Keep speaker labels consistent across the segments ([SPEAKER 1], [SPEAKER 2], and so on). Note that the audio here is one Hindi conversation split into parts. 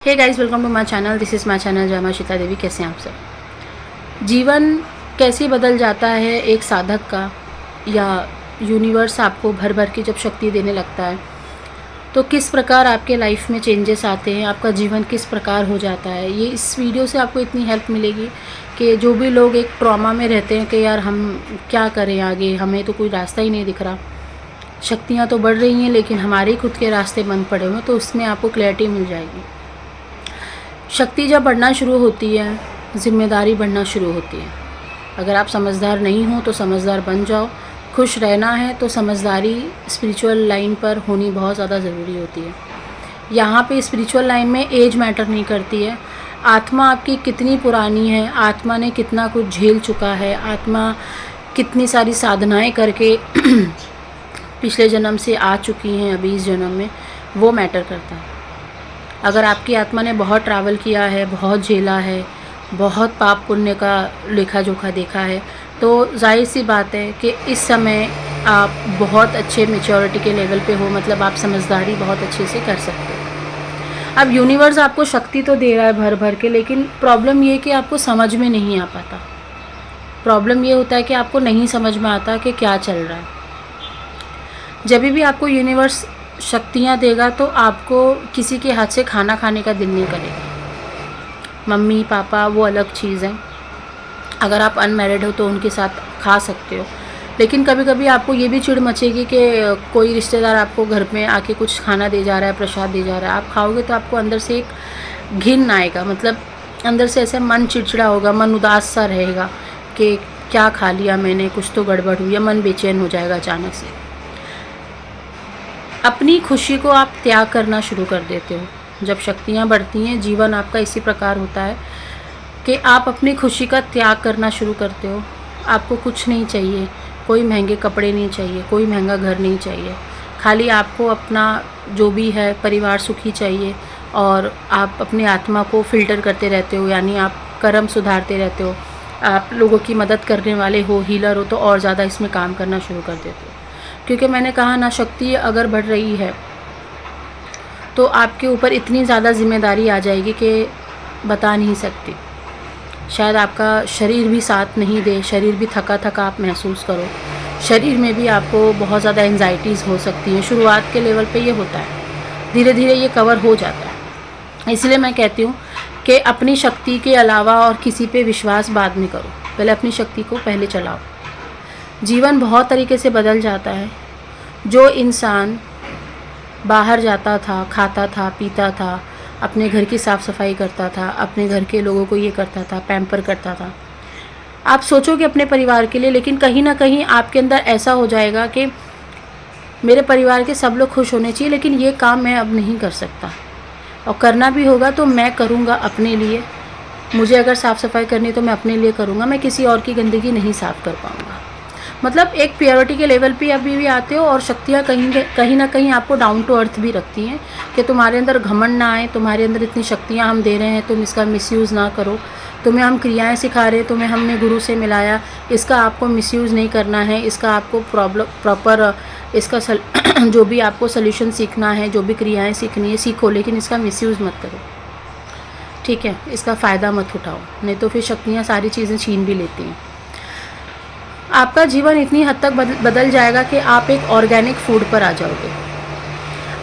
[SPEAKER 1] Hey guys, welcome to my channel. This is my channel Jai Maa Sheetla देवी। कैसे हैं आप सब? जीवन कैसे बदल जाता है एक साधक का, या यूनिवर्स आपको भर भर की जब शक्ति देने लगता है तो किस प्रकार आपके लाइफ में चेंजेस आते हैं, आपका जीवन किस प्रकार हो जाता है। ये इस वीडियो से आपको इतनी हेल्प मिलेगी कि जो भी लोग एक ट्रॉमा में रहते हैं कि यार हम क्या करें आगे, हमें तो कोई रास्ता ही नहीं दिख रहा, शक्तियाँ तो बढ़ रही हैं लेकिन हमारे खुद के रास्ते बंद पड़े हुए हैं, तो उसमें आपको क्लैरिटी मिल जाएगी। शक्ति जब बढ़ना शुरू होती है, ज़िम्मेदारी बढ़ना शुरू होती है। अगर आप समझदार नहीं हो तो समझदार बन जाओ। खुश रहना है तो समझदारी स्पिरिचुअल लाइन पर होनी बहुत ज़्यादा ज़रूरी होती है। यहाँ पे स्पिरिचुअल लाइन में एज मैटर नहीं करती है। आत्मा आपकी कितनी पुरानी है, आत्मा ने कितना कुछ झेल चुका है, आत्मा कितनी सारी साधनाएं करके पिछले जन्म से आ चुकी हैं अभी इस जन्म में, वो मैटर करता है। अगर आपकी आत्मा ने बहुत ट्रैवल किया है, बहुत झेला है, बहुत पाप पुण्य का लेखा जोखा देखा है, तो जाहिर सी बात है कि इस समय आप बहुत अच्छे मैच्योरिटी के लेवल पे हो, मतलब आप समझदारी बहुत अच्छे से कर सकते हो। अब यूनिवर्स आपको शक्ति तो दे रहा है भर भर के, लेकिन प्रॉब्लम ये कि आपको समझ में नहीं आ पाता। प्रॉब्लम ये होता है कि आपको नहीं समझ में आता कि क्या चल रहा है। जब भी आपको यूनिवर्स शक्तियाँ देगा तो आपको किसी के हाथ से खाना खाने का दिल नहीं करेगा। मम्मी पापा वो अलग चीज़ है, अगर आप अनमैरिड हो तो उनके साथ खा सकते हो, लेकिन कभी कभी आपको ये भी चिढ़ मचेगी कि कोई रिश्तेदार आपको घर में आके कुछ खाना दे जा रहा है, प्रसाद दे जा रहा है, आप खाओगे तो आपको अंदर से एक घिन आएगा, मतलब अंदर से ऐसे मन चिड़चिड़ा होगा, मन उदास सा रहेगा कि क्या खा लिया मैंने, कुछ तो गड़बड़ हुई, या मन बेचैन हो जाएगा अचानक से। अपनी खुशी को आप त्याग करना शुरू कर देते हो। जब शक्तियाँ बढ़ती हैं, जीवन आपका इसी प्रकार होता है कि आप अपनी खुशी का त्याग करना शुरू करते हो। आपको कुछ नहीं चाहिए, कोई महंगे कपड़े नहीं चाहिए, कोई महंगा घर नहीं चाहिए, खाली आपको अपना जो भी है परिवार सुखी चाहिए। और आप अपनी आत्मा को फ़िल्टर करते रहते हो, यानी आप कर्म सुधारते रहते हो। आप लोगों की मदद करने वाले हो, हीलर हो, तो और ज़्यादा इसमें काम करना शुरू कर देते हो। क्योंकि मैंने कहा ना, शक्ति अगर बढ़ रही है तो आपके ऊपर इतनी ज़्यादा जिम्मेदारी आ जाएगी कि बता नहीं सकती। शायद आपका शरीर भी साथ नहीं दे, शरीर भी थका थका आप महसूस करो, शरीर में भी आपको बहुत ज़्यादा एंजाइटीज़ हो सकती हैं। शुरुआत के लेवल पे ये होता है, धीरे धीरे ये कवर हो जाता है। इसलिए मैं कहती हूँ कि अपनी शक्ति के अलावा और किसी पे विश्वास बाद में करो, पहले अपनी शक्ति को पहले चलाओ। जीवन बहुत तरीके से बदल जाता है। जो इंसान बाहर जाता था, खाता था, पीता था, अपने घर की साफ़ सफाई करता था, अपने घर के लोगों को ये करता था, पैम्पर करता था, आप सोचोगे अपने परिवार के लिए, लेकिन कहीं ना कहीं आपके अंदर ऐसा हो जाएगा कि मेरे परिवार के सब लोग खुश होने चाहिए, लेकिन ये काम मैं अब नहीं कर सकता, और करना भी होगा तो मैं करूँगा अपने लिए। मुझे अगर साफ़ सफाई करनी है तो मैं अपने लिए करूँगा, मैं किसी और की गंदगी नहीं साफ़ कर पाऊँगा। मतलब एक प्योरिटी के लेवल पे अभी भी आते हो, और शक्तियाँ कहीं ना कहीं आपको डाउन टू अर्थ भी रखती हैं कि तुम्हारे अंदर घमंड ना आए, तुम्हारे अंदर इतनी शक्तियाँ हम दे रहे हैं, तुम इसका मिसयूज़ ना करो। तुम्हें हम क्रियाएं सिखा रहे हैं, तुम्हें हमने गुरु से मिलाया, इसका आपको मिसयूज़ नहीं करना है, इसका आपको प्रॉपर इसका जो भी आपको सोल्यूशन सीखना है, जो भी क्रियाएँ सीखनी है सीखो, लेकिन इसका मिसयूज़ मत करो, ठीक है? इसका फ़ायदा मत उठाओ, नहीं तो फिर शक्तियाँ सारी चीज़ें छीन भी लेती हैं। आपका जीवन इतनी हद तक बदल जाएगा कि आप एक ऑर्गेनिक फूड पर आ जाओगे।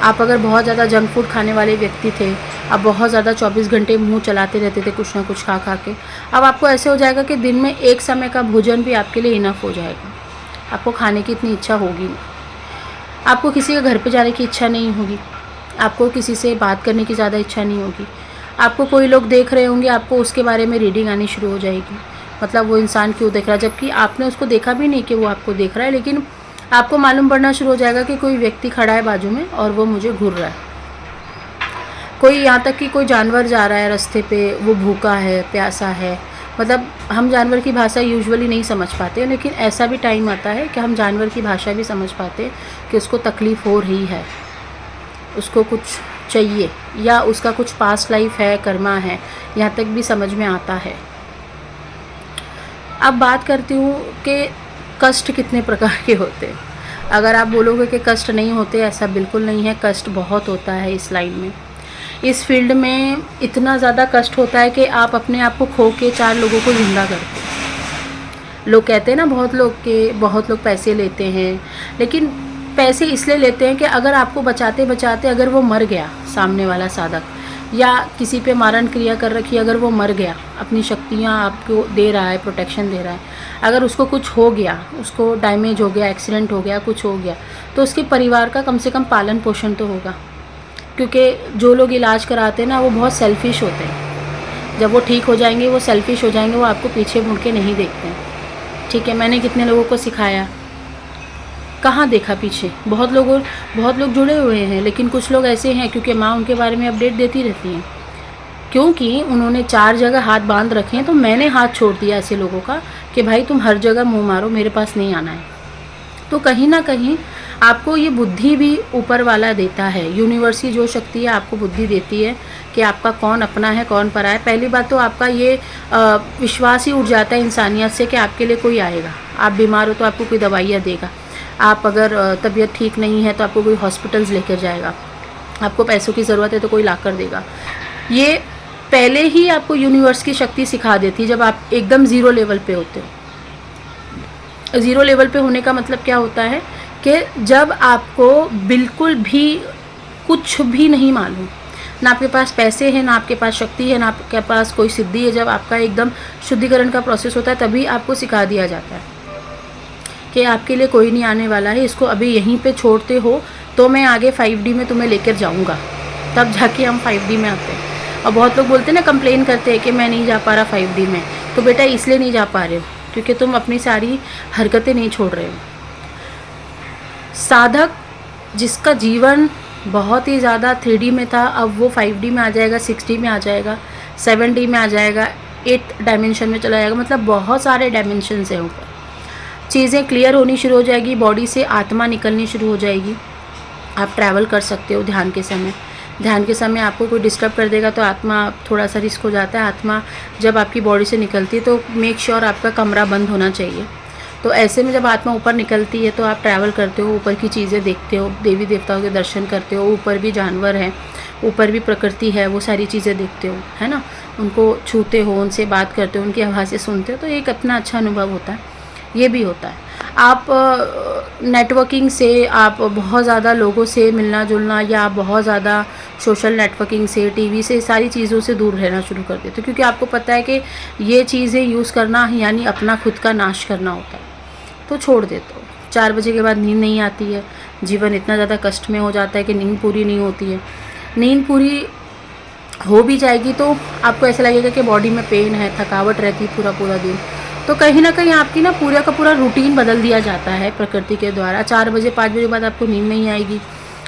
[SPEAKER 1] आप अगर बहुत ज़्यादा जंक फूड खाने वाले व्यक्ति थे, आप बहुत ज़्यादा 24 घंटे मुंह चलाते रहते थे कुछ ना कुछ खा खा के, अब आपको ऐसे हो जाएगा कि दिन में एक समय का भोजन भी आपके लिए इनफ हो जाएगा। आपको खाने की इतनी इच्छा होगी नहीं, आपको किसी के घर पे जाने की इच्छा नहीं होगी, आपको किसी से बात करने की ज़्यादा इच्छा नहीं होगी। आपको कोई लोग देख रहे होंगे, आपको उसके बारे में रीडिंग आनी शुरू हो जाएगी, मतलब वो इंसान क्यों देख रहा है, जबकि आपने उसको देखा भी नहीं कि वो आपको देख रहा है, लेकिन आपको मालूम पड़ना शुरू हो जाएगा कि कोई व्यक्ति खड़ा है बाजू में और वो मुझे घूर रहा है। कोई, यहाँ तक कि कोई जानवर जा रहा है रास्ते पे, वो भूखा है, प्यासा है। मतलब हम जानवर की भाषा यूजुअली नहीं समझ पाते, लेकिन ऐसा भी टाइम आता है कि हम जानवर की भाषा भी समझ पाते कि उसको तकलीफ़ हो रही है, उसको कुछ चाहिए, या उसका कुछ पास्ट लाइफ है, कर्मा है, यहाँ तक भी समझ में आता है। अब बात करती हूँ कि कष्ट कितने प्रकार के होते हैं। अगर आप बोलोगे कि कष्ट नहीं होते, ऐसा बिल्कुल नहीं है, कष्ट बहुत होता है इस लाइन में। इस फील्ड में इतना ज़्यादा कष्ट होता है कि आप अपने आप को खो के 4 लोगों को ज़िंदा करते हो। लोग कहते हैं ना, बहुत लोग पैसे लेते हैं, लेकिन पैसे इसलिए लेते हैं कि अगर आपको बचाते बचाते अगर वो मर गया, सामने वाला साधक, या किसी पे मारण क्रिया कर रखी, अगर वो मर गया, अपनी शक्तियाँ आपको दे रहा है, प्रोटेक्शन दे रहा है, अगर उसको कुछ हो गया, उसको डैमेज हो गया, एक्सीडेंट हो गया, कुछ हो गया, तो उसके परिवार का कम से कम पालन पोषण तो होगा। क्योंकि जो लोग इलाज कराते हैं ना, वो बहुत सेल्फिश होते हैं। जब वो ठीक हो जाएंगे, वो सेल्फिश हो जाएंगे, वो आपको पीछे मुड़ के नहीं देखते हैं। ठीक है, मैंने कितने लोगों को सिखाया, कहाँ देखा पीछे। बहुत लोग जुड़े हुए हैं, लेकिन कुछ लोग ऐसे हैं, क्योंकि माँ उनके बारे में अपडेट देती रहती हैं, क्योंकि उन्होंने 4 जगह हाथ बांध रखे हैं, तो मैंने हाथ छोड़ दिया ऐसे लोगों का कि भाई तुम हर जगह मुंह मारो, मेरे पास नहीं आना है। तो कहीं ना कहीं आपको ये बुद्धि भी ऊपर वाला देता है। यूनिवर्स की जो शक्ति है आपको बुद्धि देती है कि आपका कौन अपना है, कौन पराया है। पहली बात तो आपका ये विश्वास ही उठ जाता है इंसानियत से कि आपके लिए कोई आएगा। आप बीमार हो तो आपको कोई दवाइयाँ देगा, आप अगर तबीयत ठीक नहीं है तो आपको कोई हॉस्पिटल्स लेकर जाएगा, आपको पैसों की ज़रूरत है तो कोई ला कर देगा। ये पहले ही आपको यूनिवर्स की शक्ति सिखा देती है जब आप एकदम ज़ीरो लेवल पे होते हो। ज़ीरो लेवल पे होने का मतलब क्या होता है कि जब आपको बिल्कुल भी कुछ भी नहीं मालूम, ना आपके पास पैसे हैं, ना आपके पास शक्ति है, ना आपके पास कोई सिद्धि है। जब आपका एकदम शुद्धिकरण का प्रोसेस होता है, तभी आपको सिखा दिया जाता है कि आपके लिए कोई नहीं आने वाला है, इसको अभी यहीं पे छोड़ते हो तो मैं आगे 5D में तुम्हें लेकर जाऊंगा, तब जाके हम 5D में आते हैं। और बहुत लोग बोलते हैं ना, कंप्लेन करते हैं कि मैं नहीं जा पा रहा 5D में। तो बेटा इसलिए नहीं जा पा रहे हो क्योंकि तुम अपनी सारी हरकतें नहीं छोड़ रहे हो। साधक जिसका जीवन बहुत ही ज़्यादा 3D में था, अब वो 5D में आ जाएगा, 6D में आ जाएगा, 7D में आ जाएगा, 8 डायमेंशन में चला जाएगा। मतलब बहुत सारे डायमेंशंस हैं ऊपर। चीज़ें क्लियर होनी शुरू हो जाएगी, बॉडी से आत्मा निकलनी शुरू हो जाएगी। आप ट्रैवल कर सकते हो ध्यान के समय। ध्यान के समय आपको कोई डिस्टर्ब कर देगा तो आत्मा थोड़ा सा रिस्क हो जाता है। आत्मा जब आपकी बॉडी से निकलती है तो मेक श्योर आपका कमरा बंद होना चाहिए। तो ऐसे में जब आत्मा ऊपर निकलती है तो आप ट्रैवल करते हो, ऊपर की चीज़ें देखते हो, देवी देवताओं के दर्शन करते हो, ऊपर भी जानवर हैं, ऊपर भी प्रकृति है, वो सारी चीज़ें देखते हो, है ना। उनको छूते हो, उनसे बात करते हो, उनकी आवाज़ें सुनते हो, तो एक अपना अच्छा अनुभव होता है। ये भी होता है। आप नेटवर्किंग से, आप बहुत ज़्यादा लोगों से मिलना जुलना, या आप बहुत ज़्यादा सोशल नेटवर्किंग से, टीवी से, सारी चीज़ों से दूर रहना शुरू कर देते हो, क्योंकि आपको पता है कि ये चीज़ें यूज़ करना यानी अपना खुद का नाश करना होता है। तो छोड़ देते हो। 4 बजे के बाद नींद नहीं आती है, जीवन इतना ज़्यादा कष्ट में हो जाता है कि नींद पूरी नहीं होती है। नींद पूरी हो भी जाएगी तो आपको ऐसा लगेगा कि बॉडी में पेन है, थकावट रहती है पूरा पूरा दिन। तो कहीं ना कहीं आपकी ना पूरा का पूरा रूटीन बदल दिया जाता है प्रकृति के द्वारा। 4 बजे 5 बजे बाद आपको नींद नहीं आएगी,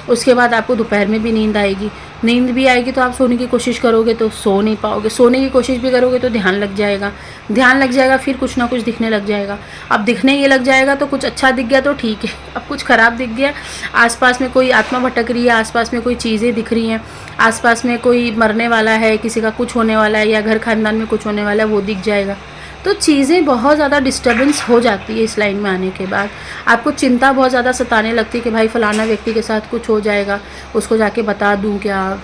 [SPEAKER 1] उसके बाद आपको दोपहर में भी नींद आएगी। नींद भी आएगी तो आप सोने की कोशिश करोगे तो सो नहीं पाओगे, सोने की कोशिश भी करोगे तो ध्यान लग जाएगा, ध्यान लग जाएगा फिर कुछ ना कुछ दिखने लग जाएगा। अब दिखने ये लग जाएगा तो कुछ अच्छा दिख गया तो ठीक है, अब कुछ ख़राब दिख गया, आसपास में कोई आत्मा भटक रही है, आसपास में कोई चीज़ें दिख रही हैं, आसपास में कोई मरने वाला है, किसी का कुछ होने वाला है, या घर खानदान में कुछ होने वाला है, वो दिख जाएगा। तो चीज़ें बहुत ज़्यादा डिस्टर्बेंस हो जाती है इस लाइन में आने के बाद। आपको चिंता बहुत ज़्यादा सताने लगती है कि भाई फ़लाना व्यक्ति के साथ कुछ हो जाएगा, उसको जाके बता दूं क्या,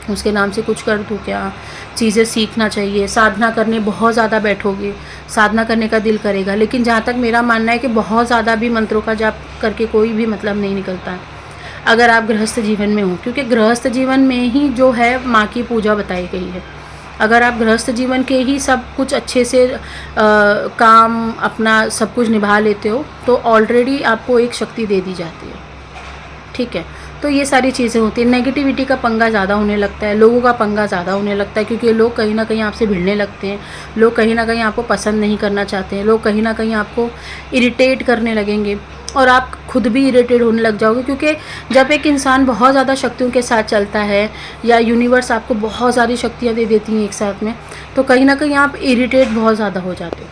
[SPEAKER 1] उसके नाम से कुछ कर दूं क्या। चीज़ें सीखना चाहिए। साधना करने बहुत ज़्यादा बैठोगे, साधना करने का दिल करेगा, लेकिन जहाँ तक मेरा मानना है कि बहुत ज़्यादा भी मंत्रों का जाप करके कोई भी मतलब नहीं निकलता है अगर आप गृहस्थ जीवन में हो, क्योंकि गृहस्थ जीवन में ही जो है माँ की पूजा बताई गई है। अगर आप गृहस्थ जीवन के ही सब कुछ अच्छे से काम अपना सब कुछ निभा लेते हो तो ऑलरेडी आपको एक शक्ति दे दी जाती है। ठीक है, तो ये सारी चीज़ें होती हैं। नेगेटिविटी का पंगा ज़्यादा होने लगता है, लोगों का पंगा ज़्यादा होने लगता है, क्योंकि लोग कहीं ना कहीं आपसे भिड़ने लगते हैं, लोग कहीं ना कहीं आपको पसंद नहीं करना चाहते हैं, लोग कहीं ना कहीं आपको इरिटेट करने लगेंगे और आप खुद भी इरिटेट होने लग जाओगे। क्योंकि जब एक इंसान बहुत ज़्यादा शक्तियों के साथ चलता है या यूनिवर्स आपको बहुत सारी शक्तियाँ दे देती हैं एक साथ में, तो कहीं ना कहीं आप इरिटेट बहुत ज़्यादा हो जाते हो,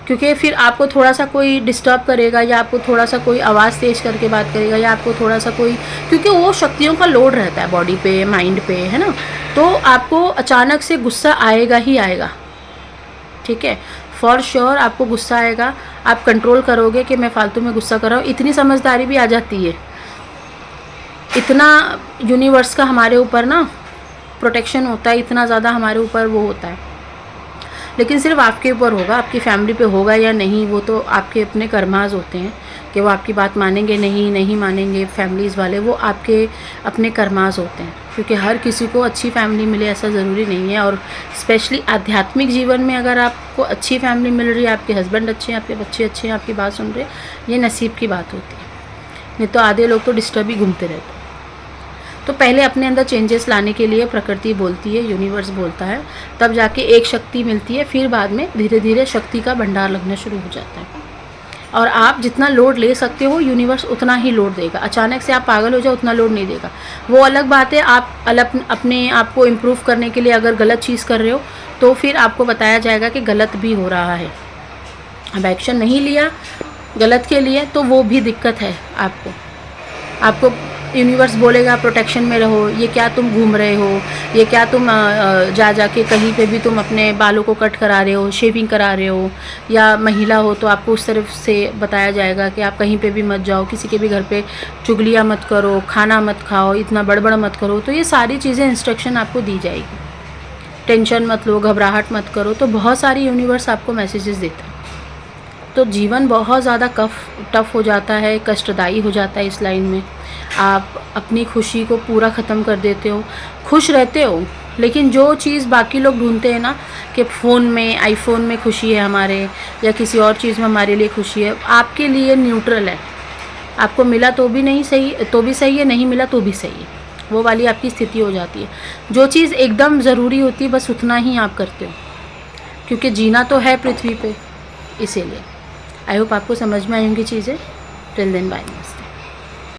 [SPEAKER 1] क्योंकि फिर आपको थोड़ा सा कोई डिस्टर्ब करेगा या आपको थोड़ा सा कोई आवाज़ तेज करके बात करेगा या आपको थोड़ा सा कोई, क्योंकि वो शक्तियों का लोड रहता है बॉडी पे, माइंड पे, है ना। तो आपको अचानक से गुस्सा आएगा ही आएगा। ठीक है, फॉर श्योर आपको गुस्सा आएगा। आप कंट्रोल करोगे कि मैं फालतू में गुस्सा कर रहा हूँ, इतनी समझदारी भी आ जाती है इतना यूनिवर्स का हमारे ऊपर ना प्रोटेक्शन होता है, इतना ज़्यादा हमारे ऊपर वो होता है, लेकिन सिर्फ आपके ऊपर होगा, आपकी फैमिली पे होगा या नहीं वो तो आपके अपने कर्माज होते हैं कि वो आपकी बात मानेंगे नहीं मानेंगे फैमिलीज़ वाले, वो आपके अपने कर्माज होते हैं। क्योंकि हर किसी को अच्छी फैमिली मिले ऐसा ज़रूरी नहीं है, और स्पेशली आध्यात्मिक जीवन में अगर आपको अच्छी फैमिली मिल रही है, आपके हस्बैंड अच्छे हैं, आपके बच्चे अच्छे हैं, आपकी बात सुन रहे हैं, ये नसीब की बात होती है। नहीं तो आधे लोग तो डिस्टर्ब ही घूमते रहते हैं। तो पहले अपने अंदर चेंजेस लाने के लिए प्रकृति बोलती है, यूनिवर्स बोलता है, तब जाके एक शक्ति मिलती है, फिर बाद में धीरे धीरे शक्ति का भंडार लगना शुरू हो जाता है। और आप जितना लोड ले सकते हो यूनिवर्स उतना ही लोड देगा। अचानक से आप पागल हो जाओ उतना लोड नहीं देगा। वो अलग बात है, आप अपने आप को इम्प्रूव करने के लिए अगर गलत चीज़ कर रहे हो तो फिर आपको बताया जाएगा कि गलत भी हो रहा है। अब एक्शन नहीं लिया गलत के लिए तो वो भी दिक्कत है आपको यूनिवर्स बोलेगा प्रोटेक्शन में रहो, ये क्या तुम घूम रहे हो, ये क्या तुम जा के कहीं पे भी तुम अपने बालों को कट करा रहे हो, शेविंग करा रहे हो, या महिला हो तो आपको उस तरफ से बताया जाएगा कि आप कहीं पे भी मत जाओ, किसी के भी घर पे चुगलियाँ मत करो, खाना मत खाओ, इतना बड़बड़ मत करो। तो ये सारी चीज़ें इंस्ट्रक्शन आपको दी जाएगी। टेंशन मत लो, घबराहट मत करो, तो बहुत सारी यूनिवर्स आपको मैसेजेस देता है। तो जीवन बहुत ज़्यादा टफ हो जाता है, कष्टदायी हो जाता है इस लाइन में। आप अपनी खुशी को पूरा ख़त्म कर देते हो, खुश रहते हो, लेकिन जो चीज़ बाकी लोग ढूंढते हैं ना कि फ़ोन में, आईफोन में खुशी है हमारे, या किसी और चीज़ में हमारे लिए खुशी है, आपके लिए न्यूट्रल है। आपको मिला तो भी नहीं सही, तो भी सही है, नहीं मिला तो भी सही है, वो वाली आपकी स्थिति हो जाती है। जो चीज़ एकदम ज़रूरी होती है बस उतना ही आप करते हो, क्योंकि जीना तो है पृथ्वी पे, इसीलिए। आई होप आपको समझ में आई होंगी चीज़ें। टिल देन बाय, नमस्ते।